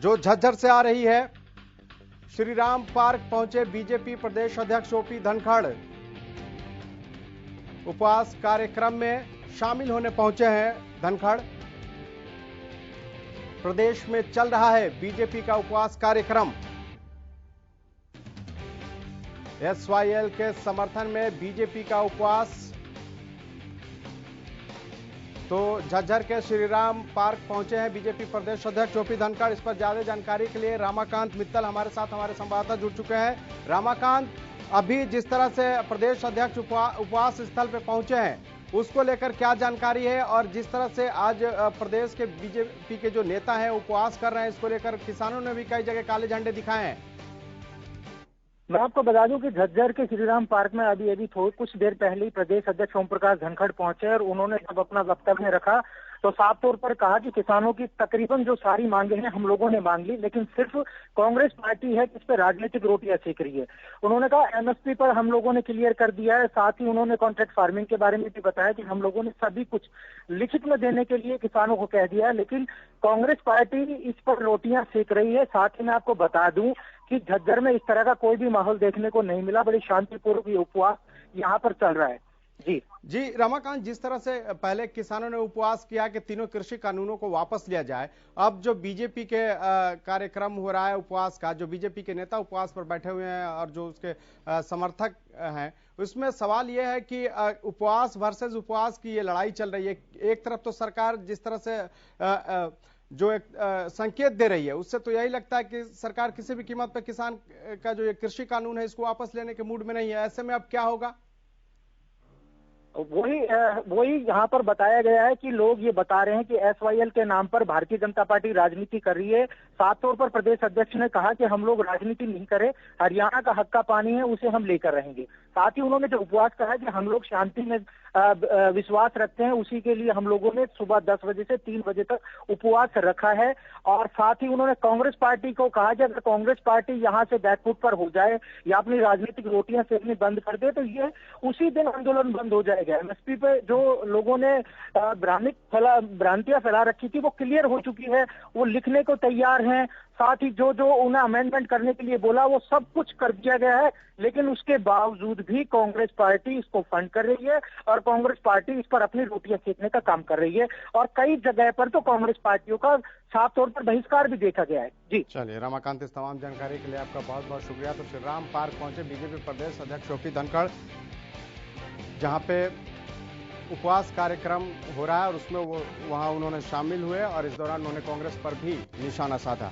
जो झज्जर से आ रही है। श्री राम पार्क पहुंचे बीजेपी प्रदेश अध्यक्ष ओपी धनखड़। उपवास कार्यक्रम में शामिल होने पहुंचे हैं धनखड़। प्रदेश में चल रहा है बीजेपी का उपवास कार्यक्रम। एसवाईएल के समर्थन में बीजेपी का उपवास। तो झज्जर के श्री राम पार्क पहुंचे हैं बीजेपी प्रदेश अध्यक्ष ओपी धनखड़। इस पर ज्यादा जानकारी के लिए रामाकांत मित्तल हमारे साथ, हमारे संवाददाता जुड़ चुके हैं। रामाकांत, अभी जिस तरह से प्रदेश अध्यक्ष उपवास स्थल पे पहुंचे हैं उसको लेकर क्या जानकारी है, और जिस तरह से आज प्रदेश के बीजेपी के जो नेता हैं उपवास कर रहे हैं, इसको लेकर किसानों ने भी कई जगह काले झंडे दिखाए हैं। मैं आपको बता दूं कि झज्जर के श्रीराम पार्क में अभी कुछ देर पहले ही प्रदेश अध्यक्ष ओम प्रकाश धनखड़ पहुंचे और उन्होंने जब अपना वक्तव्य रखा तो साफ तौर पर कहा कि किसानों की तकरीबन जो सारी मांगे हैं हम लोगों ने मांग ली, लेकिन सिर्फ कांग्रेस पार्टी है जिस पे राजनीतिक रोटियां सेक रही है। उन्होंने कहा एमएसपी पर हम लोगों ने क्लियर कर दिया है। साथ ही उन्होंने कॉन्ट्रैक्ट फार्मिंग के बारे में भी बताया कि हम लोगों ने सभी कुछ लिखित में देने के लिए किसानों को कह दिया है, लेकिन कांग्रेस पार्टी इस पर रोटियां सेक रही है। साथ ही मैं आपको बता दूं कि झज्जर में इस तरह का कोई भी माहौल देखने को नहीं मिला। बड़ी शांतिपूर्वक ये उपवास यहाँ पर चल रहा है। जी रमाकांत, जिस तरह से पहले किसानों ने उपवास किया कि तीनों कृषि कानूनों को वापस लिया जाए, अब जो बीजेपी के कार्यक्रम हो रहा है उपवास का, जो बीजेपी के नेता उपवास पर बैठे हुए हैं और जो उसके समर्थक हैं, उसमें सवाल यह है कि उपवास वर्सेस उपवास की ये लड़ाई चल रही है। एक तरफ तो सरकार जिस तरह से जो एक संकेत दे रही है, उससे तो यही लगता है कि सरकार किसी भी कीमत पर किसान का जो ये कृषि कानून है इसको वापस लेने के मूड में नहीं है। ऐसे में अब क्या होगा? वही यहाँ पर बताया गया है कि लोग ये बता रहे हैं कि एसवाईएल के नाम पर भारतीय जनता पार्टी राजनीति कर रही है। साफ तौर पर प्रदेश अध्यक्ष ने कहा कि हम लोग राजनीति नहीं करें, हरियाणा का हक का पानी है उसे हम लेकर रहेंगे। साथ ही उन्होंने जो उपवास कहा कि हम लोग शांति में विश्वास रखते हैं, उसी के लिए हम लोगों ने सुबह 10 बजे से 3 बजे तक उपवास रखा है। और साथ ही उन्होंने कांग्रेस पार्टी को कहा कि अगर कांग्रेस पार्टी यहाँ से बैकफुट पर हो जाए या अपनी राजनीतिक रोटियां सेकनी बंद कर दे तो ये उसी दिन आंदोलन बंद हो जाएगा। एमएसपी पे जो लोगों ने भ्रांतियां फैला रखी थी वो क्लियर हो चुकी है, वो लिखने को तैयार हैं। साथ ही जो उन्हें अमेंडमेंट करने के लिए बोला वो सब कुछ कर दिया गया है, लेकिन उसके बावजूद भी कांग्रेस पार्टी इसको फंड कर रही है और कांग्रेस पार्टी इस पर अपनी रोटियां सेकने का काम कर रही है। और कई जगह पर तो कांग्रेस पार्टियों का साफ तौर पर बहिष्कार भी देखा गया है। जी चलिए रमाकांत, इस तमाम जानकारी के लिए आपका बहुत बहुत शुक्रिया। तो श्री राम पार्क पहुंचे बीजेपी प्रदेश अध्यक्ष ओपी धनखड़, जहां पे उपवास कार्यक्रम हो रहा है और उसमें वो वहां उन्होंने शामिल हुए और इस दौरान उन्होंने कांग्रेस पर भी निशाना साधा।